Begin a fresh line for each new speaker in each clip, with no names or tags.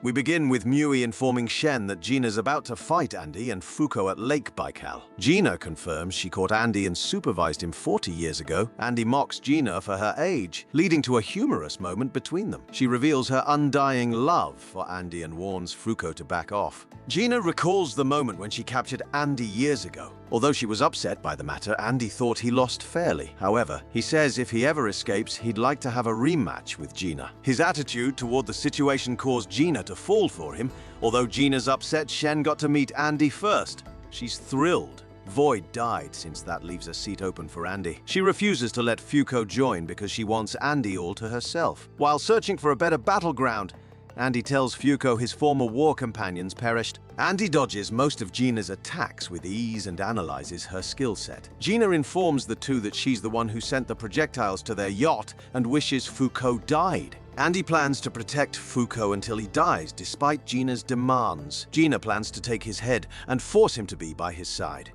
We begin with Mui informing Shen that Gina's about to fight Andy and Fuko at Lake Baikal. Gina confirms she caught Andy and supervised him 40 years ago. Andy mocks Gina for her age, leading to a humorous moment between them. She reveals her undying love for Andy and warns Fuko to back off. Gina recalls the moment when she captured Andy years ago. Although she was upset by the matter, Andy thought he lost fairly. However, he says if he ever escapes, he'd like to have a rematch with Gina. His attitude toward the situation caused Gina to fall for him. Although Gina's upset Shen got to meet Andy first, she's thrilled. Void died, since that leaves a seat open for Andy. She refuses to let Fuko join because she wants Andy all to herself. While searching for a better battleground, Andy tells Fuko his former war companions perished. Andy dodges most of Gina's attacks with ease and analyzes her skill set. Gina informs the two that she's the one who sent the projectiles to their yacht and wishes Fuko died. Andy plans to protect Fuko until he dies, despite Gina's demands. Gina plans to take his head and force him to be by his side.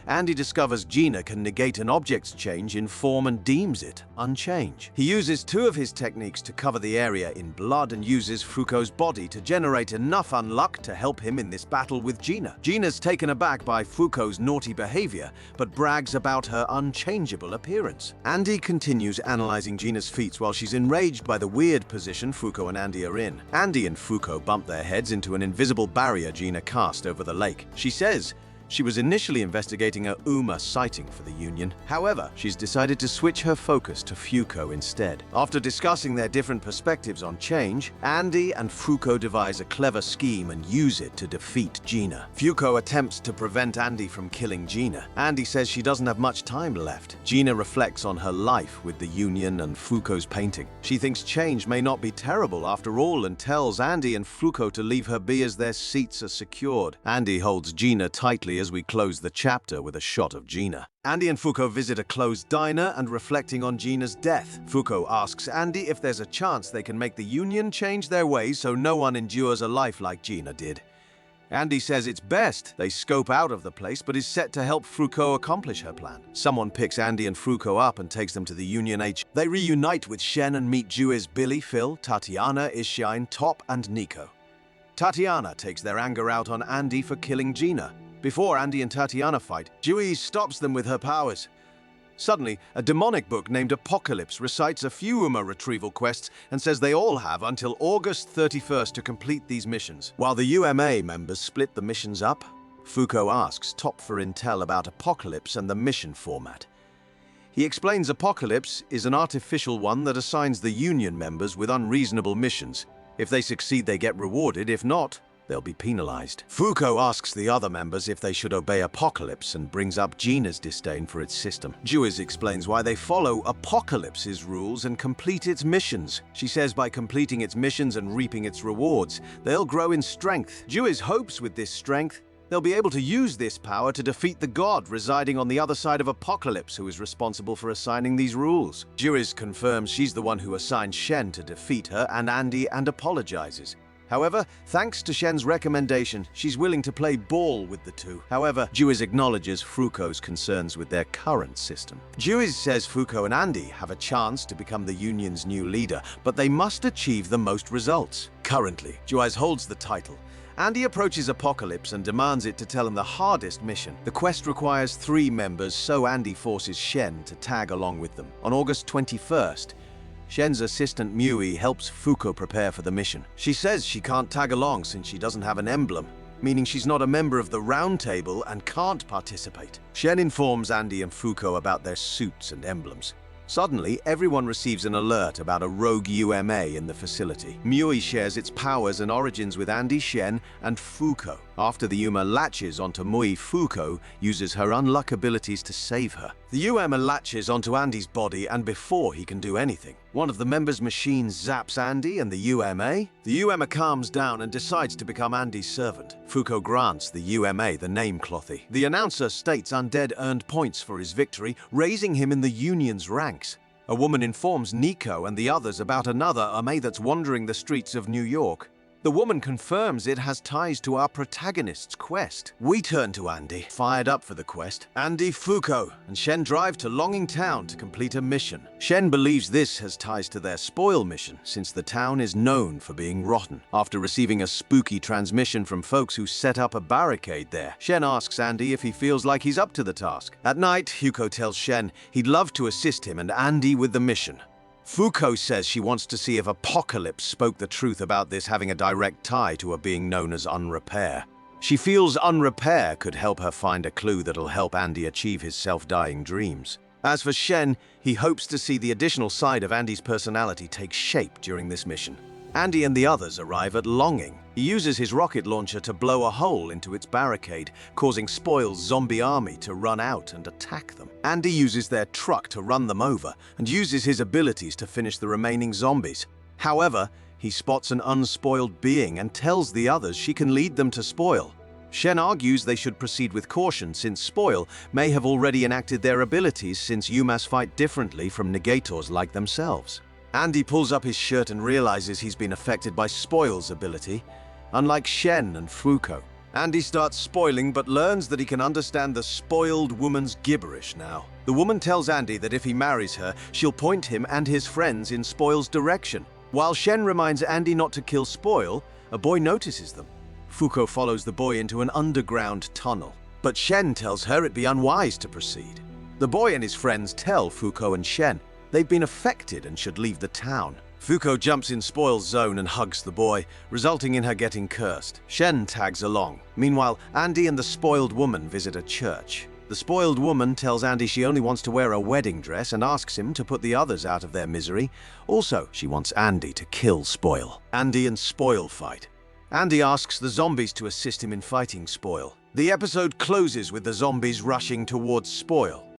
Andy discovers Gina can negate an object's change in form and deems it unchange. He uses two of his techniques to cover the area in blood and uses Fuko's body to generate enough unluck to help him in this battle with Gina. Gina's taken aback by Fuko's naughty behavior, but brags about her unchangeable appearance. Andy continues analyzing Gina's feats while she's enraged by the weird position Fuko and Andy are in. Andy and Fuko bump their heads into an invisible barrier Gina cast over the lake. She says she was initially investigating a Uma sighting for the Union. However, she's decided to switch her focus to Fuko instead. After discussing their different perspectives on change, Andy and Fuko devise a clever scheme and use it to defeat Gina. Fuko attempts to prevent Andy from killing Gina. Andy says she doesn't have much time left. Gina reflects on her life with the Union and Fuko's painting. She thinks change may not be terrible after all and tells Andy and Fuko to leave her be as their seats are secured. Andy holds Gina tightly as we close the chapter with a shot of Gina. Andy and Fuko visit a closed diner and reflecting on Gina's death. Fuko asks Andy if there's a chance they can make the Union change their ways so no one endures a life like Gina did. Andy says it's best they scope out of the place, but is set to help Fuko accomplish her plan. Someone picks Andy and Fuko up and takes them to the Union HQ. They reunite with Shen and meet Juiz, Billy, Phil, Tatiana, Ishine, Top, and Nico. Tatiana takes their anger out on Andy for killing Gina. Before Andy and Tatiana fight, Juiz stops them with her powers. Suddenly, a demonic book named Apocalypse recites a few Uma retrieval quests and says they all have until August 31st to complete these missions. While the UMA members split the missions up, Fuko asks Top for intel about Apocalypse and the mission format. He explains Apocalypse is an artificial one that assigns the Union members with unreasonable missions. If they succeed, they get rewarded. If not, they'll be penalized. Fuko asks the other members if they should obey Apocalypse and brings up Gina's disdain for its system. Juiz explains why they follow Apocalypse's rules and complete its missions. She says by completing its missions and reaping its rewards, they'll grow in strength. Juiz hopes with this strength, they'll be able to use this power to defeat the god residing on the other side of Apocalypse who is responsible for assigning these rules. Juiz confirms she's the one who assigned Shen to defeat her and Andy and apologizes. However, thanks to Shen's recommendation, she's willing to play ball with the two. However, Juiz acknowledges Fuko's concerns with their current system. Juiz says Fuko and Andy have a chance to become the Union's new leader, but they must achieve the most results. Currently, Juiz holds the title. Andy approaches Apocalypse and demands it to tell him the hardest mission. The quest requires 3 members, so Andy forces Shen to tag along with them. On August 21st, Shen's assistant Mui helps Fuko prepare for the mission. She says she can't tag along since she doesn't have an emblem, meaning she's not a member of the Round Table and can't participate. Shen informs Andy and Fuko about their suits and emblems. Suddenly, everyone receives an alert about a rogue UMA in the facility. Mui shares its powers and origins with Andy, Shen, and Fuko. After the Uma latches onto Mui, Fuko uses her unluck abilities to save her. The Uma latches onto Andy's body, and before he can do anything, one of the members' machines zaps Andy and the UMA. The UMA calms down and decides to become Andy's servant. Fuko grants the UMA the name Clothy. The announcer states Undead earned points for his victory, raising him in the Union's ranks. A woman informs Nico and the others about another UMA that's wandering the streets of New York. The woman confirms it has ties to our protagonist's quest. We turn to Andy, fired up for the quest. Andy, Fuko, and Shen drive to Longing Town to complete a mission. Shen believes this has ties to their spoil mission, since the town is known for being rotten. After receiving a spooky transmission from folks who set up a barricade there, Shen asks Andy if he feels like he's up to the task. At night, Fuko tells Shen he'd love to assist him and Andy with the mission. Fuko says she wants to see if Apocalypse spoke the truth about this having a direct tie to a being known as Unrepair. She feels Unrepair could help her find a clue that'll help Andy achieve his self-dying dreams. As for Shen, he hopes to see the additional side of Andy's personality take shape during this mission. Andy and the others arrive at Longing. He uses his rocket launcher to blow a hole into its barricade, causing Spoil's zombie army to run out and attack them. Andy uses their truck to run them over and uses his abilities to finish the remaining zombies. However, he spots an unspoiled being and tells the others she can lead them to Spoil. Shen argues they should proceed with caution since Spoil may have already enacted their abilities since UMAS fight differently from negators like themselves. Andy pulls up his shirt and realizes he's been affected by Spoil's ability, unlike Shen and Fuko. Andy starts spoiling but learns that he can understand the spoiled woman's gibberish now. The woman tells Andy that if he marries her, she'll point him and his friends in Spoil's direction. While Shen reminds Andy not to kill Spoil, a boy notices them. Fuko follows the boy into an underground tunnel, but Shen tells her it'd be unwise to proceed. The boy and his friends tell Fuko and Shen they've been affected and should leave the town. Fuko jumps in Spoil's zone and hugs the boy, resulting in her getting cursed. Shen tags along. Meanwhile, Andy and the spoiled woman visit a church. The spoiled woman tells Andy she only wants to wear a wedding dress and asks him to put the others out of their misery. Also, she wants Andy to kill Spoil. Andy and Spoil fight. Andy asks the zombies to assist him in fighting Spoil. The episode closes with the zombies rushing towards Spoil.